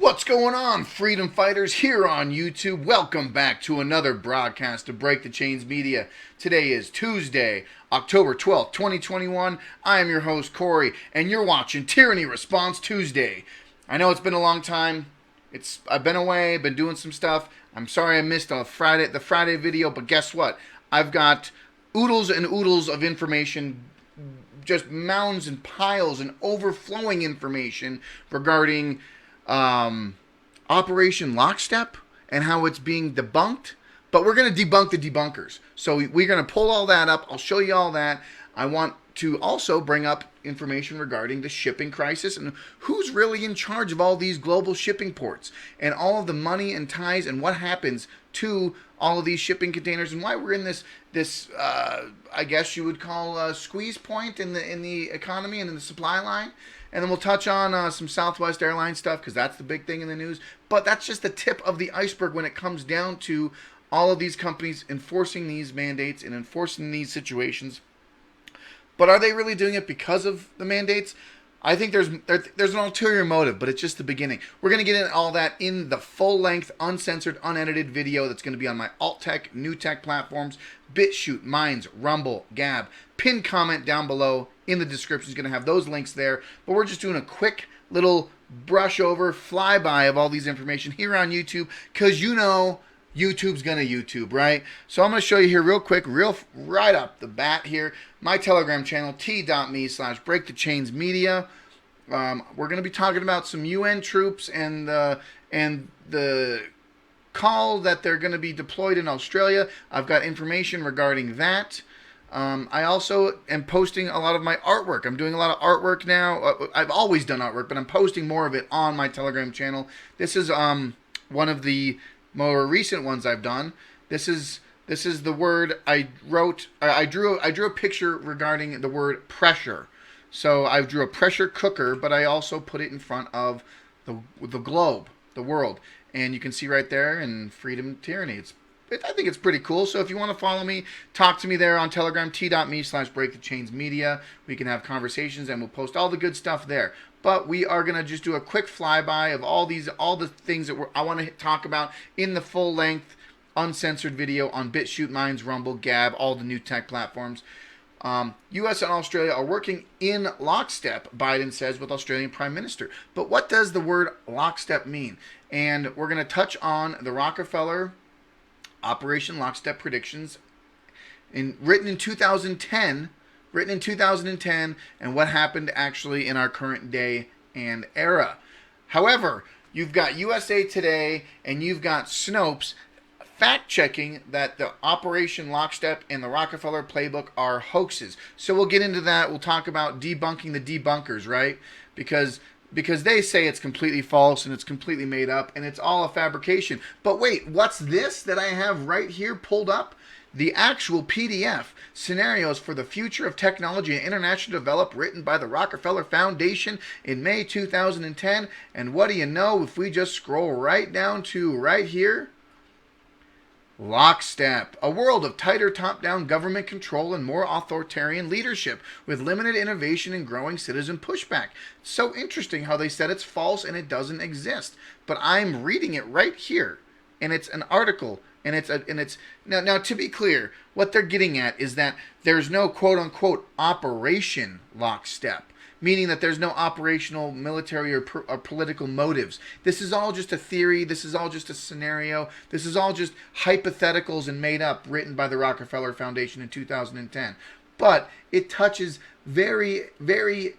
What's going on, freedom fighters here on YouTube? Welcome back to another broadcast of Break the Chains Media. Today is Tuesday, October 12th, 2021. I am your host, Corey, and you're watching Tyranny Response Tuesday. I know it's been a long time. I've been away, been doing some stuff. I'm sorry I missed the Friday video, but guess what? I've got oodles and oodles of information, just mounds and piles and overflowing information regarding Operation Lockstep and how it's being debunked. But we're going to debunk the debunkers. So we're going to pull all that up. I'll show you all that. I want to also bring up information regarding the shipping crisis and who's really in charge of all these global shipping ports and all of the money and ties and what happens to all of these shipping containers and why we're in this I guess you would call a squeeze point in the economy and in the supply line. And then we'll touch on some Southwest Airlines stuff because that's the big thing in the news. But that's just the tip of the iceberg when it comes down to all of these companies enforcing these mandates and enforcing these situations. But are they really doing it because of the mandates? I think there's an ulterior motive, but it's just the beginning. We're going to get into all that in the full-length, uncensored, unedited video that's going to be on my alt-tech, new tech platforms, BitChute, Minds, Rumble, Gab. Pin comment down below in the description is going to have those links there. But we're just doing a quick little brush over, flyby of all these information here on YouTube because you know YouTube's going to YouTube, right? So I'm going to show you here real quick, right up the bat here, my Telegram channel, t.me/breakthechainsmedia. We're going to be talking about some UN troops and the call that they're going to be deployed in Australia. I've got information regarding that. I also am posting a lot of my artwork. I'm doing a lot of artwork now. I've always done artwork, but I'm posting more of it on my Telegram channel. This is one of the more recent ones I've done. This is the word I wrote. I drew a picture regarding the word pressure. So I drew a pressure cooker, but I also put it in front of the globe, the world, and you can see right there in freedom, tyranny. I think it's pretty cool. So if you want to follow me, talk to me there on Telegram, t.me/breakthechainsmedia. We can have conversations and we'll post all the good stuff there. But we are going to just do a quick flyby of all the things that I want to talk about in the full-length, uncensored video on BitChute, Minds, Rumble, Gab, all the new tech platforms. U.S. and Australia are working in lockstep, Biden says, with Australian Prime Minister. But what does the word lockstep mean? And we're going to touch on the Rockefeller Operation Lockstep predictions written in 2010, and what happened actually in our current day and era. However, you've got USA Today and you've got Snopes fact-checking that the Operation Lockstep and the Rockefeller playbook are hoaxes. So we'll get into that. We'll talk about debunking the debunkers, right? Because they say it's completely false and it's completely made up and it's all a fabrication. But wait, what's this that I have right here pulled up? The actual PDF, Scenarios for the Future of Technology and International Development, written by the Rockefeller Foundation in May 2010. And what do you know if we just scroll right down to right here? Lockstep, a world of tighter top-down government control and more authoritarian leadership with limited innovation and growing citizen pushback. It's so interesting how they said it's false and it doesn't exist. But I'm reading it right here, and it's an article, and it's now to be clear, what they're getting at is that there's no quote-unquote Operation Lockstep, meaning that there's no operational, military, or political motives. This is all just a theory. This is all just a scenario. This is all just hypotheticals and made up, written by the Rockefeller Foundation in 2010. But it touches very, very,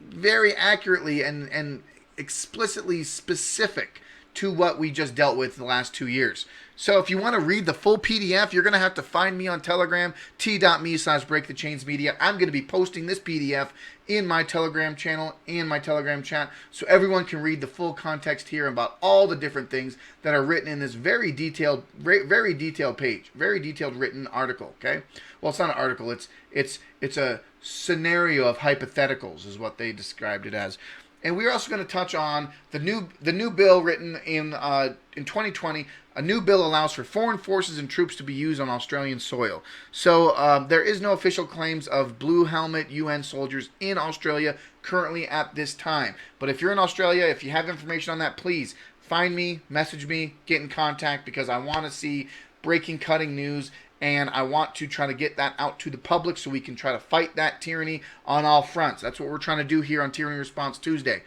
very accurately and explicitly specific to what we just dealt with the last 2 years. So if you want to read the full PDF, you're going to have to find me on Telegram, t.me/breakthechainsmedia. I'm going to be posting this PDF in my Telegram channel and my Telegram chat so everyone can read the full context here about all the different things that are written in this very detailed page, very detailed written article, okay? Well, it's not an article. It's a scenario of hypotheticals is what they described it as. And we're also going to touch on the new bill written in 2020. A new bill allows for foreign forces and troops to be used on Australian soil. So there is no official claims of blue helmet UN soldiers in Australia currently at this time. But if you're in Australia, if you have information on that, please find me, message me, get in contact, because I want to see breaking, cutting news, and I want to try to get that out to the public so we can try to fight that tyranny on all fronts. That's what we're trying to do here on Tyranny Response Tuesday.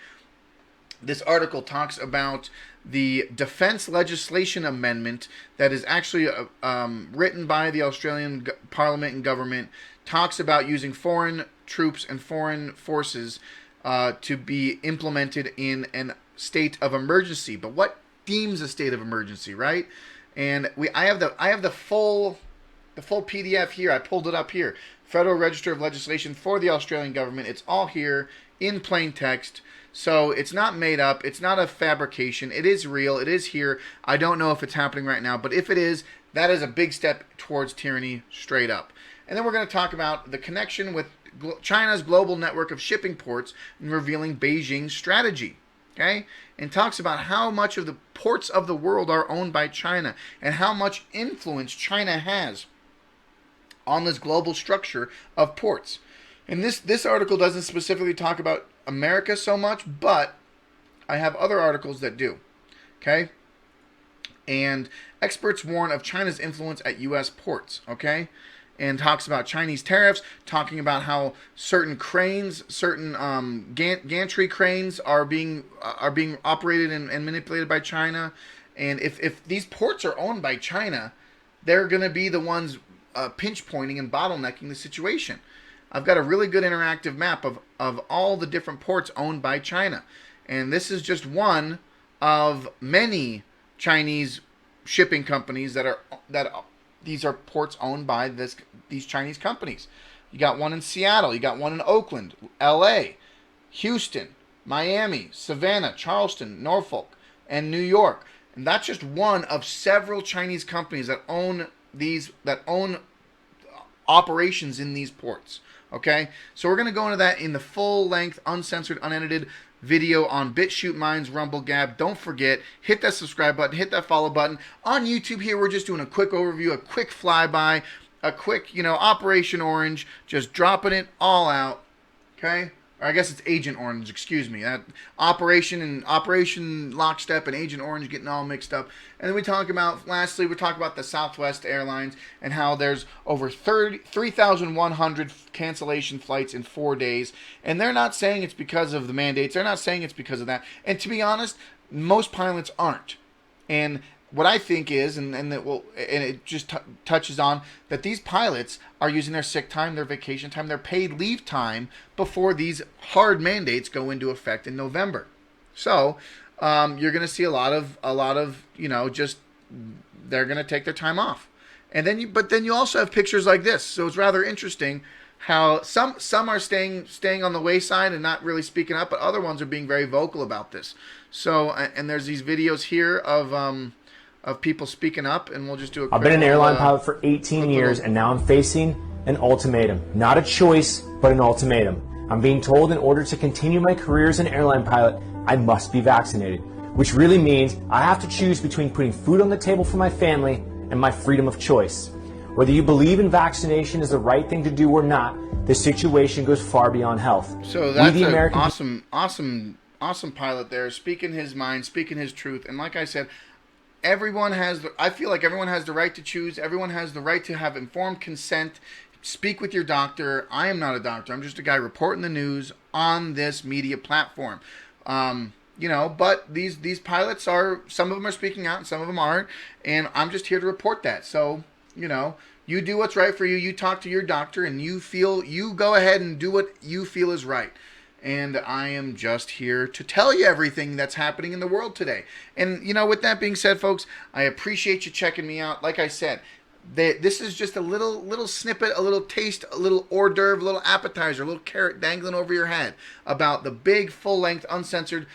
This article talks about the defense legislation amendment that is actually written by the Australian Parliament and government, talks about using foreign troops and foreign forces to be implemented in a state of emergency. But what deems a state of emergency, right? And I have the full PDF here. I pulled it up here. Federal Register of Legislation for the Australian government. It's all here in plain text. So it's not made up. It's not a fabrication. It is real. It is here. I don't know if it's happening right now, but if it is, that is a big step towards tyranny, straight up. And then we're going to talk about the connection with China's global network of shipping ports and revealing Beijing's strategy. Okay? And talks about how much of the ports of the world are owned by China and how much influence China has on this global structure of ports. And this article doesn't specifically talk about America so much, but I have other articles that do. Okay? And experts warn of China's influence at U.S. ports. Okay? And talks about Chinese tariffs, talking about how certain cranes, certain gantry cranes are being operated and manipulated by China. And if these ports are owned by China, they're going to be the ones pinch pointing and bottlenecking the situation. I've got a really good interactive map of all the different ports owned by China. And this is just one of many Chinese shipping companies that these are ports owned by these Chinese companies. You got one in Seattle, you got one in Oakland, LA, Houston, Miami, Savannah, Charleston, Norfolk, and New York. And that's just one of several Chinese companies that own operations in these ports. Okay, so we're going to go into that in the full-length, uncensored, unedited video on BitChute, Minds, Rumble, Gab. Don't forget, hit that subscribe button, hit that follow button. On YouTube here, we're just doing a quick overview, a quick flyby, a quick, Operation Orange, just dropping it all out. Okay? Or I guess it's Agent Orange, excuse me. That Operation Lockstep and Agent Orange getting all mixed up. And then lastly, we talk about the Southwest Airlines and how there's over 3,100 cancellation flights in 4 days. And they're not saying it's because of the mandates. They're not saying it's because of that. And to be honest, most pilots aren't. And what I think is, and it just touches on that these pilots are using their sick time, their vacation time, their paid leave time before these hard mandates go into effect in November. So you're going to see a lot of just they're going to take their time off, and then you also have pictures like this. So it's rather interesting how some are staying on the wayside and not really speaking up, but other ones are being very vocal about this. So and there's these videos here of people speaking up, and we'll just do a quick I've been an airline pilot for 18 years, and now I'm facing an ultimatum. Not a choice, but an ultimatum. I'm being told in order to continue my career as an airline pilot, I must be vaccinated, which really means I have to choose between putting food on the table for my family and my freedom of choice. Whether you believe in vaccination is the right thing to do or not, this situation goes far beyond health. So that's an awesome pilot there, speaking his mind, speaking his truth, and like I said, I feel like everyone has the right to choose. Everyone has the right to have informed consent. Speak with your doctor. I am not a doctor. I'm just a guy reporting the news on this media platform. But these pilots some of them are speaking out and some of them aren't. And I'm just here to report that. So, you do what's right for you. You talk to your doctor and you go ahead and do what you feel is right. And I am just here to tell you everything that's happening in the world today. And, with that being said, folks, I appreciate you checking me out. Like I said, this is just a little snippet, a little taste, a little hors d'oeuvre, a little appetizer, a little carrot dangling over your head about the big, full-length, uncensored.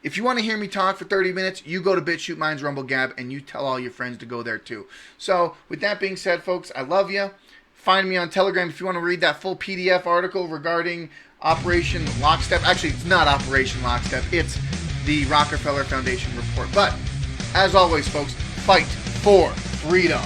If you want to hear me talk for 30 minutes, you go to BitChute, Minds, Rumble, Gab, and you tell all your friends to go there too. So, with that being said, folks, I love you. Find me on Telegram if you want to read that full PDF article regarding Operation Lockstep. Actually, it's not Operation Lockstep. It's the Rockefeller Foundation report. But, as always, folks, fight for freedom.